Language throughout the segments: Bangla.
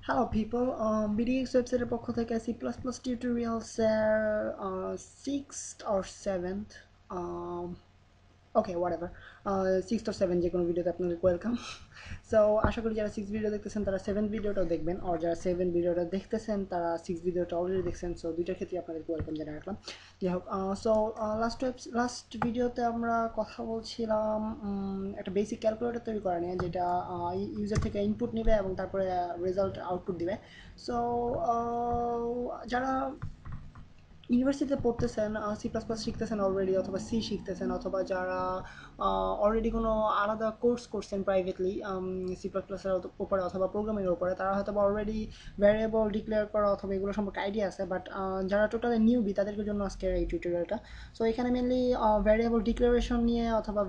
Hello people, BDX ওয়েবসাইটের পক্ষ থেকে C++ টিউটোরিয়ালসের 6th or 7th, okay whatever, 6th or 7th যে কোনো ভিডিওতে আপনাদের ওয়েলকাম। সো আশা করি যারা 6 ভিডিও দেখতেছেন তারা 7th ভিডিওটাও দেখবেন, আর যারা 7 ভিডিওটা দেখতেছেন তারা 6 ভিডিওটা অলরেডি দেখছেন। সো দুইটার ক্ষেত্রে আপনাদেরকে ওয়েলকাম জানাই রাখলাম। যাই হোক, সো লাস্ট ভিডিওতে আমরা কথা বলছিলাম একটা বেসিক ক্যালকুলেটর তৈরি করা নিয়ে, যেটা ইউজার থেকে ইনপুট নেবে এবং তারপরে রেজাল্ট আউটপুট দিবে। সো যারা ইউনিভার্সিটিতে পড়তেছেন, সি প্লাস প্লাস শিখতেছেন অলরেডি, অথবা সি শিখতেছেন, অথবা যারা অলরেডি কোনো আলাদা কোর্স করছেন প্রাইভেটলি সি প্লাস প্লাসের উপরে অথবা প্রোগ্রামিংয়ের উপরে, তারা হয়তো অলরেডি ভ্যারিয়েবল ডিক্লেয়ার করা অথবা এগুলো সম্পর্কে আইডিয়া আছে। বাট যারা টোটালি নিউবি তাদের জন্য আজকের এই টিউটোরিয়ালটা। সো এখানে মেনলি ভ্যারিয়েবল ডিক্লারেশন নিয়ে, অথবা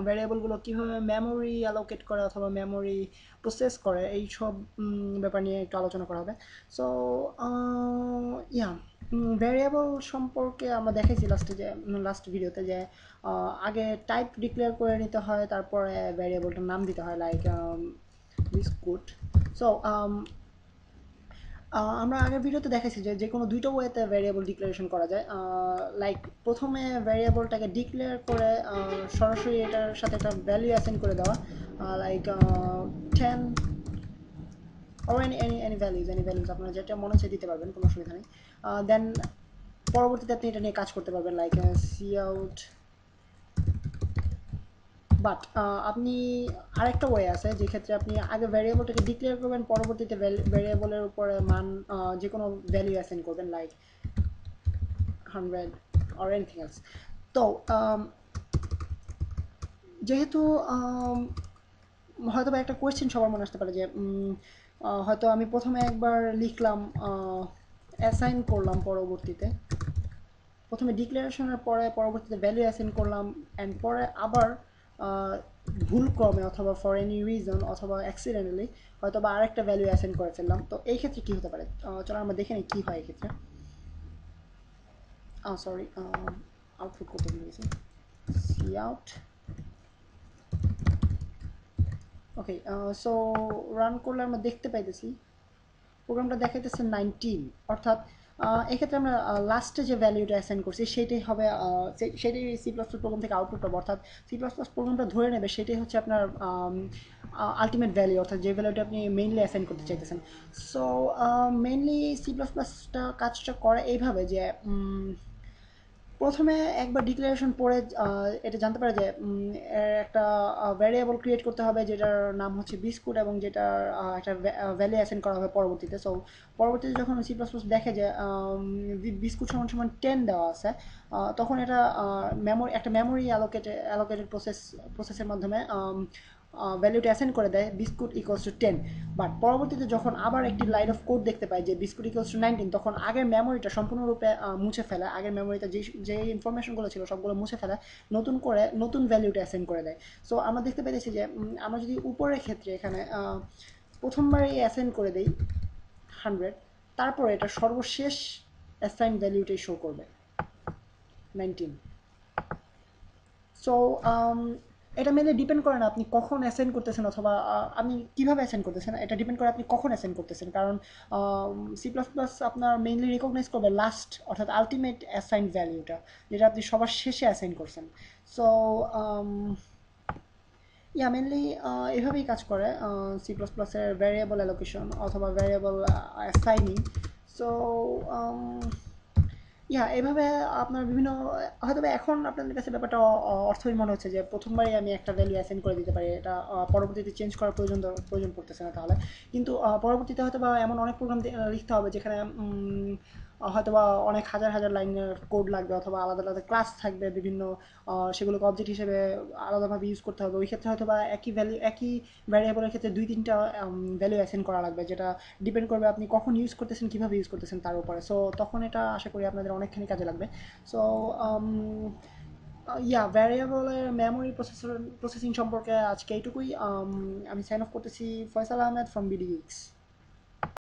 ভ্যারিয়েবলগুলো কীভাবে মেমোরি অ্যালোকেট করে অথবা মেমোরি প্রসেস করে, এই সব ব্যাপার নিয়ে একটু আলোচনা করা হবে। সো ইয়া, ভ্যারিয়েবল সম্পর্কে আমরা দেখাইছি লাস্ট ভিডিওতে যে আগে টাইপ ডিক্লেয়ার করে নিতে হয়, তারপরে ভ্যারিয়েবলটার নাম দিতে হয়, লাইক বিস্কুট। সো আমরা আগের ভিডিওতে দেখাইছি যে যে কোনো দুইটা ওয়েতে ভ্যারিয়েবল ডিক্লারেশন করা যায়। লাইক প্রথমে ভ্যারিয়েবলটাকে ডিক্লেয়ার করে সরাসরি এটার সাথে একটা ভ্যালু অ্যাসাইন করে দেওয়া, লাইক 10 or any values আপনারা যেটা মনে হচ্ছে দিতে পারবেন, কোনো অসুবিধা নেই। দেন পরবর্তীতে আপনি এটা নিয়ে কাজ করতে পারবেন, লাইক সি আউট। বাট আপনি আরেকটা ওয়ে আছে, যে ক্ষেত্রে আপনি আগে ভ্যারিয়েবলটাকে ডিক্লেয়ার করবেন, পরবর্তীতে ভ্যারিয়েবলের উপরে মান যে কোনো ভ্যালু অ্যাসাইন করবেন, লাইক 100 or anything else। তো যেহেতু হয়তো বা একটা কোয়েশ্চেন সবার মনে আসতে পারে যে হয়তো আমি প্রথমে একবার লিখলাম, অ্যাসাইন করলাম, প্রথমে ডিক্লারেশনের পরে পরবর্তীতে ভ্যালু অ্যাসাইন করলাম, অ্যান্ড পরে আবার ভুল ক্রমে অথবা ফর এনি রিজন অথবা অ্যাক্সিডেন্টালি হয়তো বা আরেকটা ভ্যালু অ্যাসাইন করে ফেললাম। তো এই ক্ষেত্রে কী হতে পারে, চলো আমরা দেখে নিই কী হয় এক্ষেত্রে। সরি, আউটপুট করতে ভুলে গেছি, সি আউট। ওকে, সো রান করলে আমরা দেখতে পাইতেছি প্রোগ্রামটা দেখাইতেছে 19, অর্থাৎ এক্ষেত্রে আমরা লাস্টে যে ভ্যালুটা অ্যাসাইন করছি সেটাই হবে, সেটাই সি প্লাস প্লাস প্রোগ্রাম থেকে আউটপুট পাবো, অর্থাৎ সি প্লাস প্লাস প্রোগ্রামটা ধরে নেবে সেটাই হচ্ছে আপনার আলটিমেট ভ্যালু, অর্থাৎ যে ভ্যালুটা আপনি মেইনলি অ্যাসাইন করতে চাইতেছেন। সো মেইনলি সি প্লাস প্লাসটা কাজটা করে এইভাবে যে প্রথমে একবার ডিক্লারেশন পড়ে এটা জানতে পারে যে একটা ভ্যারিয়েবল ক্রিয়েট করতে হবে যেটার নাম হচ্ছে বিস্কুট, এবং যেটার একটা ভ্যালু অ্যাসাইন করা হবে পরবর্তীতে। সো পরবর্তীতে যখন সি প্লাস প্লাস দেখে যে বিস্কুট সমান সমান 10 দেওয়া আছে, তখন এটা একটা মেমোরি অ্যালোকেটেড প্রসেসের মাধ্যমে ভ্যালুটা অ্যাসাইন করে দেয় বিস্কুট ইকুয়ালস টু 10। বাট পরবর্তীতে যখন আবার একটি লাইন অফ কোড দেখতে পায় যে বিস্কুট ইকুয়ালস টু 19, তখন আগের মেমোরিটা সম্পূর্ণরূপে মুছে ফেলে, আগের মেমোরিতে যে ইনফরমেশনগুলো ছিল সবগুলো মুছে ফেলে, নতুন করে নতুন ভ্যালুটা অ্যাসাইন করে দেয়। সো আমরা দেখতে পেয়েছি যে আমরা যদি উপরের ক্ষেত্রে এখানে প্রথমবারই অ্যাসাইন করে দেই 100, তারপরে এটা সর্বশেষ অ্যাসাইন ভ্যালুটাই শো করবে 19। সো এটা মেনলি ডিপেন্ড করে না আপনি কখন অ্যাসাইন করতেছেন, অথবা আপনি কীভাবে অ্যাসাইন করতেছেন, এটা ডিপেন্ড করে আপনি কখন অ্যাসাইন করতেছেন। কারণ সি প্লাস প্লাস আপনার মেইনলি রিকগনাইজ করবে লাস্ট, অর্থাৎ আলটিমেট অ্যাসাইন ভ্যালুটা, যেটা আপনি সবার শেষে অ্যাসাইন করছেন। সো ইয়া, মেনলি এভাবেই কাজ করে সি প্লাস প্লাসের ভ্যারিয়েবল অ্যালোকেশন অথবা ভ্যারিয়েবল অ্যাসাইনিং। সো ইয়া, এভাবে আপনার বিভিন্ন, হয়তো এখন আপনাদের কাছে ব্যাপারটা অর্থহীন মনে হচ্ছে যে প্রথমবারই আমি একটা ভ্যালু অ্যাসাইন করে দিতে পারি, এটা পরবর্তীতে চেঞ্জ করার প্রয়োজন পড়তেছে না তাহলে। কিন্তু পরবর্তীতে হয়তো বা এমন অনেক প্রোগ্রাম লিখতে হবে যেখানে হয়তো বা অনেক হাজার হাজার লাইনের কোড লাগবে, অথবা আলাদা আলাদা ক্লাস থাকবে বিভিন্ন, সেগুলোকে অবজেক্ট হিসেবে আলাদাভাবে ইউজ করতে হবে। ওই ক্ষেত্রে হয়তো বা একই ভ্যারিয়েবলের ক্ষেত্রে 2-3টা ভ্যালু অ্যাসাইন করা লাগবে, যেটা ডিপেন্ড করবে আপনি কখন ইউজ করতেছেন, কীভাবে ইউজ করতেছেন তার উপরে। সো তখন এটা আশা করি আপনাদের অনেকখানি কাজে লাগবে। সো ইয়া, ভ্যারিয়েবলের মেমোরি প্রসেসিং সম্পর্কে আজকে এইটুকুই। আমি সাইন অফ করতেছি, ফয়সাল আহমেদ ফ্রম বিডিএক্স।